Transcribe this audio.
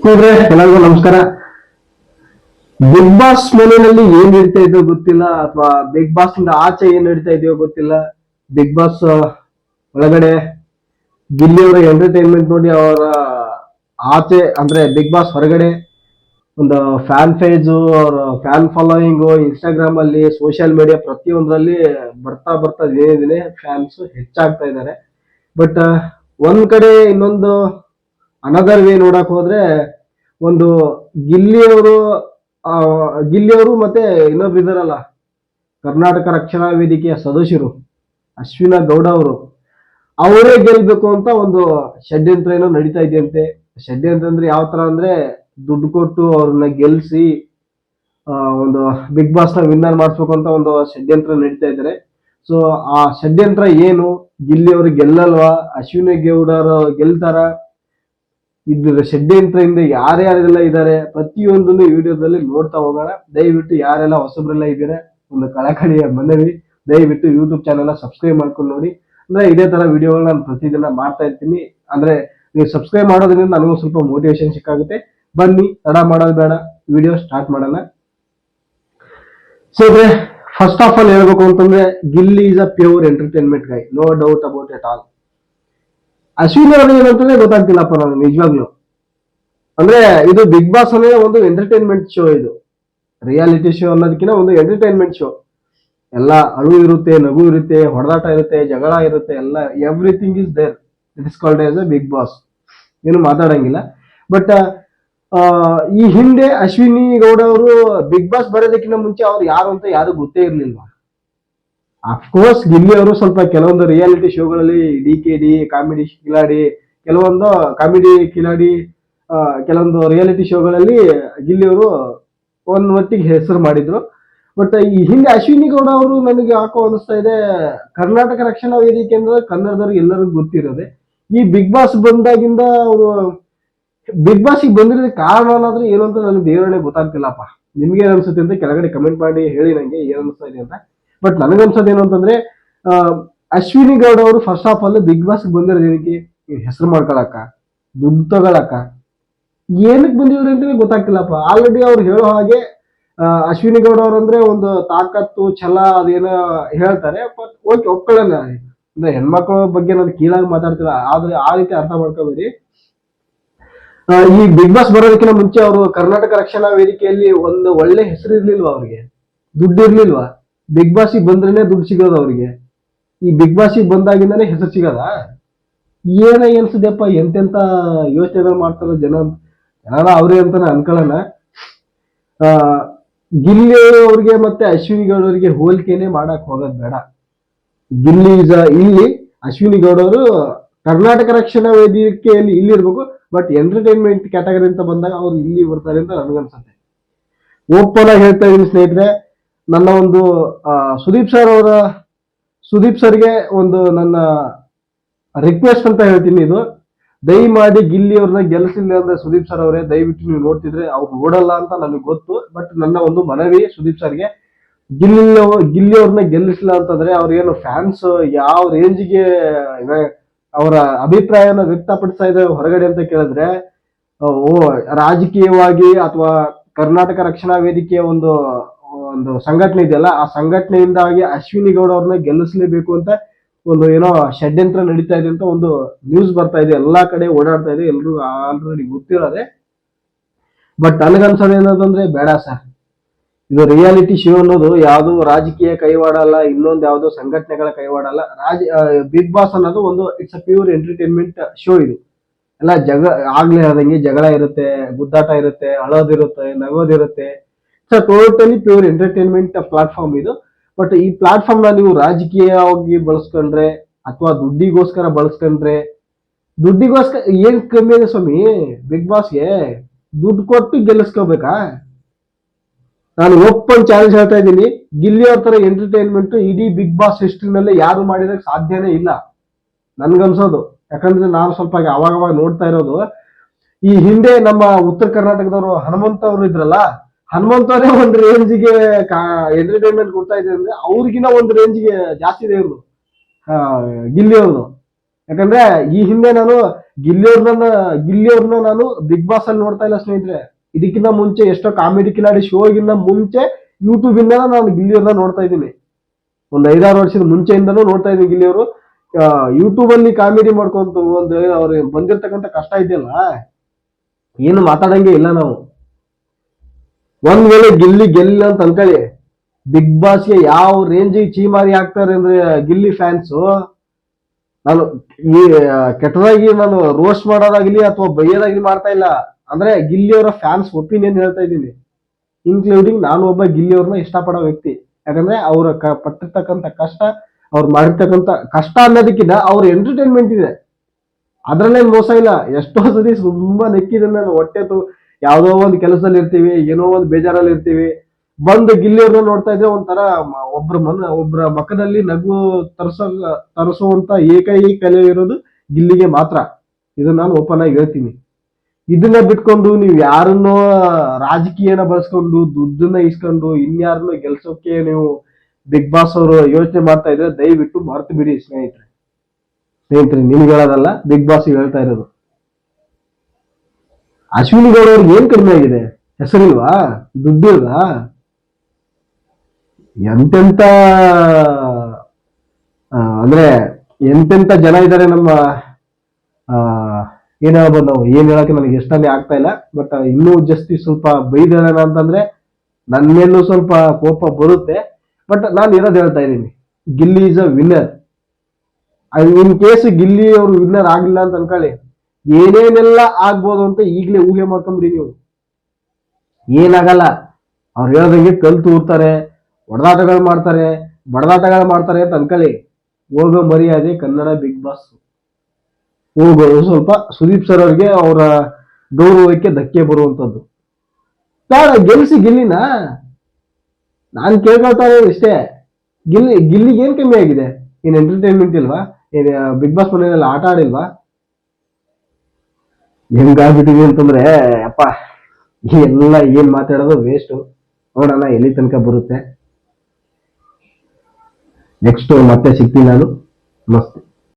ನೋಡ್ರೆ ಎಲ್ಲರಿಗೂ ನಮಸ್ಕಾರ. ಬಿಗ್ ಬಾಸ್ ಮನೆಯಲ್ಲಿ ಏನ್ ನಡೀತಾ ಇದೆಯೋ ಗೊತ್ತಿಲ್ಲ, ಅಥವಾ ಬಿಗ್ ಬಾಸ್ ಇಂದ ಆಚೆ ಏನ್ ನಡೀತಾ ಇದೆಯೋ ಗೊತ್ತಿಲ್ಲ. ಬಿಗ್ ಬಾಸ್ ಒಳಗಡೆ ಗಿಲ್ಲಿ ಅವರ ಎಂಟರ್ಟೈನ್ಮೆಂಟ್ ನೋಡಿ ಅವರ ಆಚೆ ಅಂದ್ರೆ ಬಿಗ್ ಬಾಸ್ ಹೊರಗಡೆ ಒಂದು ಫ್ಯಾನ್ ಪೇಜ್ ಅವ್ರ ಫ್ಯಾನ್ ಫಾಲೋಯಿಂಗ್ ಇನ್ಸ್ಟಾಗ್ರಾಮ್ ಅಲ್ಲಿ ಸೋಷಿಯಲ್ ಮೀಡಿಯಾ ಪ್ರತಿಯೊಂದರಲ್ಲಿ ಬರ್ತಾ ಬರ್ತಾ ದಿನೇ ದಿನೇ ಫ್ಯಾನ್ಸ್ ಹೆಚ್ಚಾಗ್ತಾ ಇದ್ದಾರೆ. ಬಟ್ ಒಂದ್ ಕಡೆ ಇನ್ನೊಂದು ಅನದರ್ ವೇ ನೋಡಕ್ ಹೋದ್ರೆ ಒಂದು ಗಿಲ್ಲಿಯವರು ಗಿಲ್ಲಿಯವರು ಮತ್ತೆ ಇನ್ನೊಬ್ರು ಇದಾರಲ್ಲ, ಕರ್ನಾಟಕ ರಕ್ಷಣಾ ವೇದಿಕೆಯ ಸದಸ್ಯರು ಅಶ್ವಿನ ಗೌಡ ಅವರು, ಅವರೇ ಗೆಲ್ಬೇಕು ಅಂತ ಒಂದು ಷಡ್ಯಂತ್ರ ಏನೋ ನಡೀತಾ ಇದೆಯಂತೆ. ಷಡ್ಯಂತ್ರ ಅಂದ್ರೆ ಯಾವ ತರ ಅಂದ್ರೆ, ದುಡ್ಡು ಕೊಟ್ಟು ಅವ್ರನ್ನ ಗೆಲ್ಸಿ ಒಂದು ಬಿಗ್ ಬಾಸ್ ನ ವಿನ್ನರ್ ಮಾಡಿಸ್ಬೇಕು ಅಂತ ಒಂದು ಷಡ್ಯಂತ್ರ ನಡೀತಾ ಇದ್ದಾರೆ. ಸೊ ಆ ಷಡ್ಯಂತ್ರ ಏನು, ಗಿಲ್ಲಿ ಅವರು ಗೆಲ್ಲಲ್ವಾ, ಅಶ್ವಿನಿ ಗೌಡರು ಗೆಲ್ತಾರ, ಇದ್ರ ಷಡ್ಯಂತ್ರದಿಂದ ಯಾರ್ಯಾರೆಲ್ಲ ಇದ್ದಾರೆ ಪ್ರತಿಯೊಂದನ್ನು ವಿಡಿಯೋದಲ್ಲಿ ನೋಡ್ತಾ ಹೋಗೋಣ. ದಯವಿಟ್ಟು ಯಾರೆಲ್ಲ ಹೊಸಬ್ರೆಲ್ಲ ಇದ್ದೀರಾ, ಒಂದು ಕಳಕಳಿಯ ಮನವಿ, ದಯವಿಟ್ಟು ಯೂಟ್ಯೂಬ್ ಚಾನೆಲ್ ಸಬ್ಸ್ಕ್ರೈಬ್ ಮಾಡ್ಕೊಂಡು ನೋಡಿ. ಅಂದ್ರೆ ಇದೇ ತರ ವಿಡಿಯೋಗಳನ್ನ ನಾನು ಪ್ರತಿದಿನ ಮಾಡ್ತಾ ಇರ್ತೀನಿ. ಅಂದ್ರೆ ನೀವು ಸಬ್ಸ್ಕ್ರೈಬ್ ಮಾಡೋದ್ರಿಂದ ನನಗೂ ಸ್ವಲ್ಪ ಮೋಟಿವೇಶನ್ ಸಿಕ್ಕಾಗುತ್ತೆ. ಬನ್ನಿ, ತಡ ಮಾಡೋದು ಬೇಡ, ವಿಡಿಯೋ ಸ್ಟಾರ್ಟ್ ಮಾಡೋಣ. ಸೊ ಫಸ್ಟ್ ಆಫ್ ಆಲ್ ಹೇಳ್ಬೇಕು ಅಂತಂದ್ರೆ, Gilli is a pure entertainment guy, no doubt about it all. Ashwini ಅವ್ರಿಗೆ ಏನಂತಾನೆ ಗೊತ್ತಾಗ್ತಿಲ್ಲಪ್ಪ ನಾನು ನಿಜವಾಗ್ಲು. ಅಂದ್ರೆ ಇದು ಬಿಗ್ ಬಾಸ್ ಅನ್ನೋ ಒಂದು ಎಂಟರ್ಟೈನ್ಮೆಂಟ್ ಶೋ, ಇದು ರಿಯಾಲಿಟಿ ಶೋ ಅನ್ನೋದಕ್ಕಿಂತ ಒಂದು ಎಂಟರ್ಟೈನ್ಮೆಂಟ್ ಶೋ. ಎಲ್ಲ ಅಳು ಇರುತ್ತೆ, ನಗು ಇರುತ್ತೆ, ಹೊಡೆದಾಟ ಇರುತ್ತೆ, ಜಗಳ ಇರುತ್ತೆ, ಎಲ್ಲ everything is there. It is called as a Bigg Boss. ಏನು ಮಾತಾಡಂಗಿಲ್ಲ. ಬಟ್ ಈ ಹಿಂದೆ ಅಶ್ವಿನಿ ಗೌಡ ಅವರು ಬಿಗ್ ಬಾಸ್ ಬರೋದಕ್ಕಿಂತ ಮುಂಚೆ ಅವ್ರು ಯಾರು ಅಂತ ಯಾರು ಗೊತ್ತೇ ಇರ್ಲಿಲ್ವಾ. ಅಫ್ಕೋರ್ಸ್ ಗಿಲ್ಲಿ ಅವರು ಸ್ವಲ್ಪ ಕೆಲವೊಂದು ರಿಯಾಲಿಟಿ ಶೋಗಳಲ್ಲಿ DKD ಕಾಮಿಡಿ ಕಿಲಾಡಿ, ಕೆಲವೊಂದು ಕಾಮಿಡಿ ಕಿಲಾಡಿ, ಕೆಲವೊಂದು ರಿಯಾಲಿಟಿ ಶೋಗಳಲ್ಲಿ ಗಿಲ್ಲಿ ಅವರು ಒಂದ್ ಮಟ್ಟಿಗೆ ಹೆಸರು ಮಾಡಿದ್ರು. ಬಟ್ ಈ ಹಿಂದೆ ಅಶ್ವಿನಿ ಗೌಡ ಅವರು ನನಗೆ ಯಾಕೋ ಅನಿಸ್ತಾ ಇದೆ, ಕರ್ನಾಟಕ ರಕ್ಷಣಾ ವೇದಿಕೆ ಅಂದ್ರೆ ಕನ್ನಡದವ್ರಿಗೆ ಎಲ್ಲರಿಗೂ ಗೊತ್ತಿರೋದೆ. ಈ ಬಿಗ್ ಬಾಸ್ ಬಂದಾಗಿಂದ ಅವರು ಬಿಗ್ ಬಾಸ್ ಬಂದಿರೋದಕ್ಕೆ ಕಾರಣ ಅನ್ನೋದ್ರೆ ಏನು ಅಂತ ನನಗೆ ದೇವರೇ ಗೊತ್ತಾಗ್ತಿಲ್ಲಪ್ಪ. ನಿಮ್ಗೆ ಏನ್ ಅನ್ಸುತ್ತೆ ಅಂತ ಕೆಳಗಡೆ ಕಮೆಂಟ್ ಮಾಡಿ ಹೇಳಿ ನಂಗೆ ಏನ್ ಅನಿಸ್ತಾ ಇದೆ ಅಂತ. ಬಟ್ ನನಗನ್ಸೋದು ಏನು ಅಂತಂದ್ರೆ, ಅಶ್ವಿನಿ ಗೌಡ ಅವರು first of all big boss ಬಂದಿರೋದಕ್ಕೆ ಹೆಸರು ಮಾಡ್ಕೊಳಕ, ದುಡ್ಡು ತಗೊಳಕ, ಏನಕ್ಕೆ ಬಂದಿದ್ರು ಅಂತ ಗೊತ್ತಾಗ್ತಿಲ್ಲಪ್ಪ. ಆಲ್ರೆಡಿ ಅವ್ರು ಹೇಳೋ ಹಾಗೆ ಅಶ್ವಿನಿ ಗೌಡ ಅವ್ರಂದ್ರೆ ಒಂದು ತಾಕತ್ತು ಛಲ ಅದೇನೋ ಹೇಳ್ತಾರೆ. ಬಟ್ ಓಕೆ, ಒಪ್ಕೊಳ್ಳೋಣ. ಅಂದ್ರೆ ಹೆಣ್ಮಕ್ಳ ಬಗ್ಗೆ ನಾನು ಕೀಳಾಗಿ ಮಾತಾಡ್ತಿಲ್ಲ, ಆದ್ರೆ ಆ ರೀತಿ ಅರ್ಥ ಮಾಡ್ಕೋಬೇಡಿ. ಈ ಬಿಗ್ ಬಾಸ್ ಬರೋದಕ್ಕಿಂತ ಮುಂಚೆ ಅವರು ಕರ್ನಾಟಕ ರಕ್ಷಣಾ ವೇದಿಕೆಯಲ್ಲಿ ಒಂದು ಒಳ್ಳೆ ಹೆಸರು ಇರ್ಲಿಲ್ವಾ, ಅವ್ರಿಗೆ ದುಡ್ಡು ಇರ್ಲಿಲ್ವಾ. ಬಿಗ್ ಬಾಸ್ ಬಂದ್ರೇನೆ ದುಡ್ಡು ಸಿಗೋದು ಅವ್ರಿಗೆ. ಈ ಬಿಗ್ ಬಾಸ್ ಬಂದಾಗಿಂದಾನೆ ಹೆಸರು ಸಿಗದ. ಏನ ಅನ್ಸುದಪ್ಪ, ಎಂತೆಂತ ಯೋಚನೆಗಳು ಮಾಡ್ತಾರ ಜನ ಅವ್ರಿಗೆ ಅಂತಾನೆ ಅನ್ಕೊಳ್ಳೋಣ. ಗಿಲ್ಲಿ ಅವ್ರಿಗೆ ಮತ್ತೆ ಅಶ್ವಿನಿ ಗೌಡ ಅವರಿಗೆ ಹೋಲಿಕೆನೆ ಮಾಡಕ್ ಹೋಗೋದ್ ಬೇಡ. ಗಿಲ್ಲಿ ಇಲ್ಲಿ ಅಶ್ವಿನಿ ಗೌಡ ಅವರು ಕರ್ನಾಟಕ ರಕ್ಷಣಾ ವೇದಿಕೆಯಲ್ಲಿ ಇಲ್ಲಿ ಇರ್ಬೇಕು. ಬಟ್ ಎಂಟರ್ಟೈನ್ಮೆಂಟ್ ಕ್ಯಾಟಗರಿ ಅಂತ ಬಂದಾಗ ಅವ್ರು ಇಲ್ಲಿ ಬರ್ತಾರೆ ಅಂತ ನನಗನ್ಸುತ್ತೆ. ಓಪನ್ ಆಗಿ ಹೇಳ್ತಾ ಇದೀನಿ ಸ್ನೇಹಿತರೆ, ನನ್ನ ಒಂದು ಸುದೀಪ್ ಸರ್ಗೆ ಒಂದು ನನ್ನ ರಿಕ್ವೆಸ್ಟ್ ಅಂತ ಹೇಳ್ತೀನಿ. ಇದು ದಯಮಾಡಿ ಗಿಲ್ಲಿ ಅವ್ರನ್ನ ಗೆಲ್ಲಿಸಿಲ್ಲ ಅಂದ್ರೆ, ಸುದೀಪ್ ಸರ್ ಅವರೇ ದಯವಿಟ್ಟು ನೀವು ನೋಡ್ತಿದ್ರೆ, ಅವ್ರು ನೋಡಲ್ಲ ಅಂತ ನನಗೆ ಗೊತ್ತು. ಬಟ್ ನನ್ನ ಒಂದು ಮನವಿ ಸುದೀಪ್ ಸರ್ಗೆ, ಗಿಲ್ಲಿ ಅವ್ರನ್ನ ಗೆಲ್ಲಿಸಿಲ್ಲ ಅಂತಂದ್ರೆ ಅವ್ರಿಗೇನು ಫ್ಯಾನ್ಸ್ ಯಾವ ರೇಂಜ್ಗೆ ಅವರ ಅಭಿಪ್ರಾಯನ ವ್ಯಕ್ತಪಡಿಸ್ತಾ ಇದ್ದಾರೆ ಹೊರಗಡೆ ಅಂತ ಕೇಳಿದ್ರೆ, ರಾಜಕೀಯವಾಗಿ ಅಥವಾ ಕರ್ನಾಟಕ ರಕ್ಷಣಾ ವೇದಿಕೆಯ ಒಂದು ಸಂಘಟನೆ ಇದೆಯಲ್ಲ, ಆ ಸಂಘಟನೆಯಿಂದಾಗಿ ಅಶ್ವಿನಿ ಗೌಡ ಅವ್ರನ್ನ ಗೆಲ್ಲಿಸಲೇಬೇಕು ಅಂತ ಒಂದು ಏನೋ ಷಡ್ಯಂತ್ರ ನಡೀತಾ ಇದೆ ಅಂತ ಒಂದು ನ್ಯೂಸ್ ಬರ್ತಾ ಇದೆ, ಎಲ್ಲಾ ಕಡೆ ಓಡಾಡ್ತಾ ಇದೆ, ಎಲ್ರು ಆಲ್ರೆಡಿ ಗೊತ್ತಿರೋದೆ. ಬಟ್ ನನಗನ್ಸೋದು ಏನಂತಂದ್ರೆ, ಬೇಡ ಸರ್, ಇದು ರಿಯಾಲಿಟಿ ಶೋ ಅನ್ನೋದು ಯಾವ್ದು ರಾಜಕೀಯ ಕೈವಾಡ ಅಲ್ಲ, ಇನ್ನೊಂದು ಯಾವ್ದೋ ಸಂಘಟನೆಗಳ ಕೈವಾಡ ಅಲ್ಲ. ಬಿಗ್ ಬಾಸ್ ಅನ್ನೋದು ಒಂದು it's a pure entertainment show. ಇದು ಎಲ್ಲ ಆಗ್ಲೇ ಹೇಳ್ದಂಗೆ ಜಗಳ ಇರುತ್ತೆ, ಗುದ್ದಾಟ ಇರುತ್ತೆ, ಅಳೋದಿರುತ್ತೆ, ನಗೋದಿರುತ್ತೆ. It's totally pure entertainment platform ಇದು. ಬಟ್ ಈ ಪ್ಲಾಟ್ಫಾರ್ಮ್ ನ ನೀವು ರಾಜಕೀಯವಾಗಿ ಬಳಸ್ಕೊಂಡ್ರೆ ಅಥವಾ ದುಡ್ಡಿಗೋಸ್ಕರ ಬಳಸ್ಕೊಂಡ್ರೆ, ದುಡ್ಡಿಗೋಸ್ಕರ ಏನ್ ಕಮ್ಮಿ ಇದೆ ಸ್ವಾಮಿ, ಬಿಗ್ ಬಾಸ್ಗೆ ದುಡ್ಡು ಕೊಟ್ಟು ಗೆಲ್ಲಿಸ್ಕೋಬೇಕಾ? ನಾನು ಓಪನ್ ಚಾಲೆಂಜ್ ಹೇಳ್ತಾ ಇದ್ದೀನಿ, ಗಿಲ್ಲಿ ಅವ್ರ ತರ ಎಂಟರ್ಟೈನ್ಮೆಂಟ್ ಇಡೀ ಬಿಗ್ ಬಾಸ್ ಹಿಸ್ಟ್ರಿನಲ್ಲೇ ಯಾರು ಮಾಡಿದಕ್ಕೆ ಸಾಧ್ಯನೇ ಇಲ್ಲ ನನ್ಗನ್ಸೋದು. ಯಾಕಂದ್ರೆ ನಾನು ಸ್ವಲ್ಪ ಅವಾಗವಾಗ ನೋಡ್ತಾ ಇರೋದು, ಈ ಹಿಂದೆ ನಮ್ಮ ಉತ್ತರ ಕರ್ನಾಟಕದವರು ಹನುಮಂತ ಅವರು ಇದ್ರಲ್ಲ, ಹನುಮಂತ ಅವರೇ ಒಂದು ರೇಂಜ್ಗೆ ಎಂಟರ್ಟೈನ್ಮೆಂಟ್ ಕೊಡ್ತಾ ಇದ್ದಾರೆ ಅಂದ್ರೆ, ಅವ್ರಿಗಿನ ಒಂದು ರೇಂಜ್ಗೆ ಜಾಸ್ತಿ ಇದೆ ಇವ್ರು ಗಿಲ್ಲಿ ಅವ್ರದ್ದು. ಯಾಕಂದ್ರೆ ಈ ಹಿಂದೆ ನಾನು ಗಿಲ್ಲಿಯವ್ರನ್ನ ನಾನು ಬಿಗ್ ಬಾಸ್ ಅಲ್ಲಿ ನೋಡ್ತಾ ಇಲ್ಲ ಸ್ನೇಹಿತರೆ. ಇದಕ್ಕಿಂತ ಮುಂಚೆ ಎಷ್ಟೋ ಕಾಮಿಡಿ ಕಿಲಾಡಿ ಶೋಗಿಂತ ಮುಂಚೆ ಯೂಟ್ಯೂಬ್ ಇಂದ ನಾನು ಗಿಲ್ಲಿಯವ್ರನ್ನ ನೋಡ್ತಾ ಇದ್ದೀನಿ. ಒಂದ್ 5-6 ವರ್ಷದ ಮುಂಚೆಯಿಂದನೂ ನೋಡ್ತಾ ಇದ್ದೀನಿ ಗಿಲ್ಲಿಯವರು. ಯೂಟ್ಯೂಬ್ ಅಲ್ಲಿ ಕಾಮಿಡಿ ಮಾಡ್ಕೊಂತ ಒಂದು ಅವ್ರು ಬಂದಿರ್ತಕ್ಕಂಥ ಕಷ್ಟ ಇದೆಯಲ್ಲ, ಏನು ಮಾತಾಡಂಗೆ ಇಲ್ಲ ನಾವು. ಒಂದ್ ವೇಳೆ ಗಿಲ್ಲಿ ಗೆಲ್ಲ ಅಂತ ಅನ್ಕೊಳ್ಳಿ, ಬಿಗ್ ಬಾಸ್ಗೆ ಯಾವ ರೇಂಜಿಗೆ ಚೀಮಾರಿ ಹಾಕ್ತಾರೆ ಅಂದ್ರೆ ಗಿಲ್ಲಿ ಫ್ಯಾನ್ಸು. ನಾನು ಈ ಕೆಟ್ಟದಾಗಿ ನಾನು ರೋಸ್ಟ್ ಮಾಡೋದಾಗ್ಲಿ ಅಥವಾ ಬೈಯೋದಾಗ್ಲಿ ಮಾಡ್ತಾ ಇಲ್ಲ. ಅಂದ್ರೆ ಗಿಲ್ಲಿಯವರ ಫ್ಯಾನ್ಸ್ ಒಪಿನಿಯನ್ ಹೇಳ್ತಾ ಇದ್ದೀನಿ, ಇನ್ಕ್ಲೂಡಿಂಗ್ ನಾನು ಒಬ್ಬ ಗಿಲ್ಲಿಯವ್ರನ್ನ ಇಷ್ಟಪಡೋ ವ್ಯಕ್ತಿ. ಯಾಕಂದ್ರೆ ಅವ್ರ ಪಟ್ಟಿರ್ತಕ್ಕಂಥ ಕಷ್ಟ, ಅವ್ರು ಮಾಡಿರ್ತಕ್ಕಂಥ ಕಷ್ಟ ಅನ್ನೋದಕ್ಕಿಂತ ಅವ್ರ ಎಂಟರ್ಟೈನ್ಮೆಂಟ್ ಇದೆ, ಅದ್ರಲ್ಲೇನ್ ಮೋಸ ಇಲ್ಲ. ಎಷ್ಟೋ ಸತಿ ತುಂಬಾ ನೆಕ್ಕಿದೆ ನಾನು. ಹೊಟ್ಟೆತು ಯಾವ್ದೋ ಒಂದು ಕೆಲಸದಲ್ಲಿ ಇರ್ತೀವಿ, ಏನೋ ಒಂದು ಬೇಜಾರಲ್ಲಿ ಇರ್ತೀವಿ, ಬಂದು ಗಿಲ್ಲಿಯವ್ರನ್ನ ನೋಡ್ತಾ ಇದ್ರೆ ಒಂಥರ ಒಬ್ರ ಮಖದಲ್ಲಿ ನಗು ತರಿಸುವಂತ ಏಕೈಕ ಕಲೆ ಇರೋದು ಗಿಲ್ಲಿಗೆ ಮಾತ್ರ. ಇದನ್ನ ನಾನು ಓಪನ್ ಆಗಿ ಹೇಳ್ತೀನಿ. ಇದನ್ನ ಬಿಟ್ಕೊಂಡು ನೀವು ಯಾರನ್ನೋ ರಾಜಕೀಯನ ಬಳಸ್ಕೊಂಡು ದುಡ್ಡನ್ನ ಇಸ್ಕೊಂಡು ಇನ್ಯಾರನ್ನೋ ಗೆಲ್ಸೋಕೆ ನೀವು ಬಿಗ್ ಬಾಸ್ ಅವರು ಯೋಚನೆ ಮಾಡ್ತಾ ಇದ್ರೆ ದಯವಿಟ್ಟು ಮರ್ತು ಬಿಡಿ ಸ್ನೇಹಿತರೆ. ನಿಮ್ಗೆ ಹೇಳೋದಲ್ಲ, ಬಿಗ್ ಬಾಸ್ ಹೇಳ್ತಾ ಇರೋದು. ಅಶ್ವಿನಿ ಗೌಡ ಅವ್ರಿಗೆ ಏನ್ ಕಡಿಮೆ ಆಗಿದೆ? ಹೆಸರಿಲ್ವಾ? ದುಡ್ಡಿಲ್ವಾ? ಎಂತೆಂತ ಅಂದ್ರೆ ಎಂತೆಂತ ಜನ ಇದ್ದಾರೆ ನಮ್ಮ. ಏನ್ ಹೇಳ್ಬೋದು ನಾವು, ಏನ್ ಹೇಳಕ್ಕೆ ನನಗೆ ಇಷ್ಟನೇ ಆಗ್ತಾ ಇಲ್ಲ. ಬಟ್ ಇನ್ನೂ ಸ್ವಲ್ಪ ಬೈದಾರ ಅಂತಂದ್ರೆ ನನ್ನ ಮೇಲೂ ಸ್ವಲ್ಪ ಕೋಪ ಬರುತ್ತೆ. ಬಟ್ ನಾನು ಇರೋದು ಹೇಳ್ತಾ ಇದ್ದೀನಿ, Gilli is a winner. In case Gilli ಅವರು ವಿನ್ನರ್ ಆಗಿಲ್ಲ ಅಂತ ಅನ್ಕೊಳ್ಳಿ, ಏನೇನೆಲ್ಲ ಆಗ್ಬೋದು ಅಂತ ಈಗಲೇ ಊಹೆ ಮಾಡ್ಕೊಂಡ್ಬಿಡಿ ನೀವು. ಏನಾಗಲ್ಲ. ಅವ್ರು ಹೇಳೋದಂಗೆ ಕಲ್ತು ಊರ್ತಾರೆ, ಹೊಡೆದಾಟಗಳು ಮಾಡ್ತಾರೆ, ಬಡದಾಟಗಳು ಮಾಡ್ತಾರೆ ಅಂತ ಅನ್ಕೊಳ್ಳಿ. ಹೋಗೋ ಮರ್ಯಾದೆ ಕನ್ನಡ ಬಿಗ್ ಬಾಸ್ ಹೋಗೋದು ಸ್ವಲ್ಪ ಸುದೀಪ್ ಸರ್ ಅವ್ರಿಗೆ ಅವರ ಗೌರವಕ್ಕೆ ಧಕ್ಕೆ ಬರುವಂತದ್ದು. ಬೇಡ, ಗೆಲ್ಸಿ ಗಿಲ್ಲಿನ. ನಾನು ಕೇಳ್ಕೊಳ್ತಾ ಇರೋದು ಇಷ್ಟೇ, ಗಿಲ್ಲಿಗೆ ಏನ್ ಕಮ್ಮಿ ಆಗಿದೆ? ಏನ್ ಎಂಟರ್ಟೈನ್ಮೆಂಟ್ ಇಲ್ವಾ? ಏನ್ ಬಿಗ್ ಬಾಸ್ ಮನೆಯಲ್ಲಿ ಆಟ ಆಡಿಲ್ವಾ? ಹೆಂಗಾಗ್ಬಿಟ್ಟಿದೆ ಅಂತಂದ್ರೆ ಅಪ್ಪ, ಎಲ್ಲ ಏನ್ ಮಾತಾಡೋದು ವೇಸ್ಟ್. ನೋಡೋಣ ಎಲ್ಲಿ ತನಕ ಬರುತ್ತೆ. ನೆಕ್ಸ್ಟ್ ಮತ್ತೆ ಸಿಗ್ತೀನಿ ನಾನು. ನಮಸ್ತೆ.